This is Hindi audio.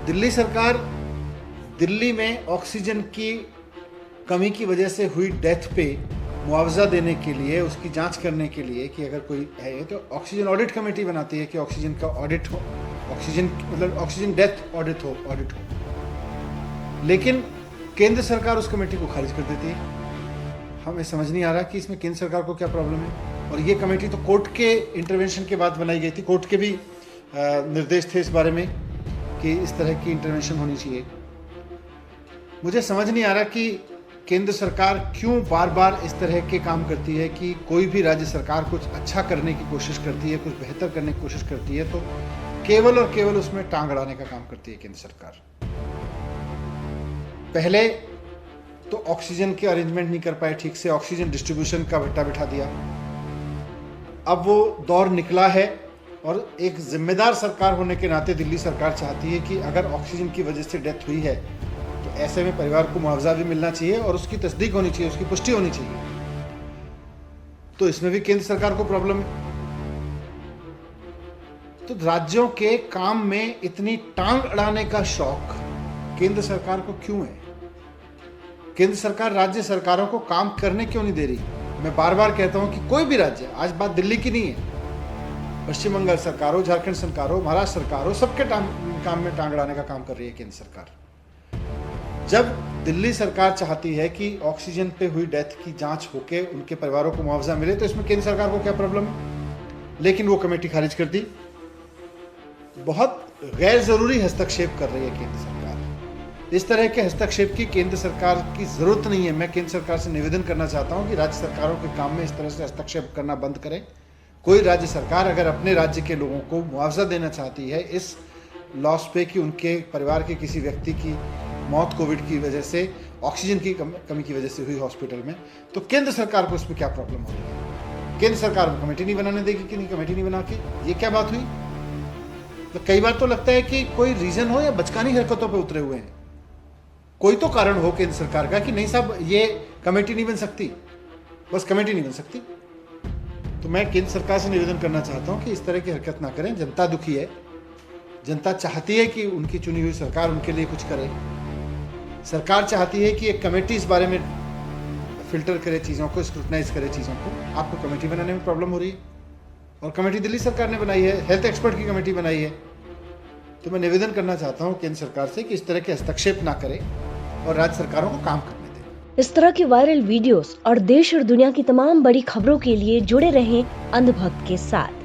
दिल्ली सरकार दिल्ली में ऑक्सीजन की कमी की वजह से हुई डेथ पे मुआवजा देने के लिए, उसकी जांच करने के लिए कि अगर कोई है तो ऑक्सीजन ऑडिट कमेटी बनाती है कि ऑक्सीजन का ऑडिट हो, ऑक्सीजन मतलब ऑक्सीजन डेथ ऑडिट हो। लेकिन केंद्र सरकार उस कमेटी को खारिज कर देती है। हमें समझ नहीं आ रहा कि इसमें केंद्र सरकार को क्या प्रॉब्लम है। और ये कमेटी तो कोर्ट के इंटरवेंशन के बाद बनाई गई थी। कोर्ट के भी निर्देश थे इस बारे में कि इस तरह की इंटरवेंशन होनी चाहिए। मुझे समझ नहीं आ रहा कि केंद्र सरकार क्यों बार बार इस तरह के काम करती है कि कोई भी राज्य सरकार कुछ अच्छा करने की कोशिश करती है, कुछ बेहतर करने की कोशिश करती है तो केवल और केवल उसमें टांग अड़ाने का काम करती है केंद्र सरकार। पहले तो ऑक्सीजन के अरेंजमेंट नहीं कर पाए ठीक से, ऑक्सीजन डिस्ट्रीब्यूशन का भट्टा बिठा दिया। अब वो दौर निकला है और एक जिम्मेदार सरकार होने के नाते दिल्ली सरकार चाहती है कि अगर ऑक्सीजन की वजह से डेथ हुई है तो ऐसे में परिवार को मुआवजा भी मिलना चाहिए और उसकी तस्दीक होनी चाहिए, उसकी पुष्टि होनी चाहिए। तो इसमें भी केंद्र सरकार को प्रॉब्लम है। तो राज्यों के काम में इतनी टांग अड़ाने का शौक केंद्र सरकार को क्यों है? केंद्र सरकार राज्य सरकारों को काम करने क्यों नहीं दे रही? मैं बार बार कहता हूं कि कोई भी राज्य, आज बात दिल्ली की नहीं है, पश्चिम बंगाल सरकार हो, झारखंड सरकार हो, महाराष्ट्र सरकार हो, सबके काम में टांग अड़ाने का काम कर रही है केंद्र सरकार। जब दिल्ली सरकार चाहती है कि ऑक्सीजन पे हुई डेथ की जांच होके उनके परिवारों को मुआवजा मिले तो इसमें केंद्र सरकार को क्या प्रॉब्लम है? लेकिन वो कमेटी खारिज कर दी। बहुत गैर जरूरी हस्तक्षेप कर रही है केंद्र सरकार। इस तरह के हस्तक्षेप की केंद्र सरकार की जरूरत नहीं है। मैं केंद्र सरकार से निवेदन करना चाहता हूं कि राज्य सरकारों के काम में इस तरह से हस्तक्षेप करना बंद करें। कोई राज्य सरकार अगर अपने राज्य के लोगों को मुआवजा देना चाहती है इस लॉस पे कि उनके परिवार के किसी व्यक्ति की मौत कोविड की वजह से, ऑक्सीजन की कमी की वजह से हुई हॉस्पिटल में, तो केंद्र सरकार को इसमें क्या प्रॉब्लम हो रही है? केंद्र सरकार को कमेटी नहीं बनाने देगी कि नहीं कमेटी नहीं बना के? ये क्या बात हुई? तो कई बार तो लगता है कि कोई रीजन हो या बचकानी हरकतों पे उतरे हुए हैं। कोई तो कारण हो केंद्र सरकार का कि नहीं साहब ये कमेटी नहीं बन सकती, बस कमेटी नहीं बन सकती। तो मैं केंद्र सरकार से निवेदन करना चाहता हूं कि इस तरह की हरकत ना करें। जनता दुखी है, जनता चाहती है कि उनकी चुनी हुई सरकार उनके लिए कुछ करे। सरकार चाहती है कि एक कमेटी इस बारे में फिल्टर करे चीज़ों को, स्क्रूटनाइज करे चीज़ों को। आपको कमेटी बनाने में प्रॉब्लम हो रही है और कमेटी दिल्ली सरकार ने बनाई है, हेल्थ एक्सपर्ट की कमेटी बनाई है। तो मैं निवेदन करना चाहता हूं केंद्र सरकार से कि इस तरह के हस्तक्षेप ना करे और राज्य सरकारों को काम करने दें। इस तरह के वायरल वीडियोस और देश और दुनिया की तमाम बड़ी खबरों के लिए जुड़े रहें अंधभक्त के साथ।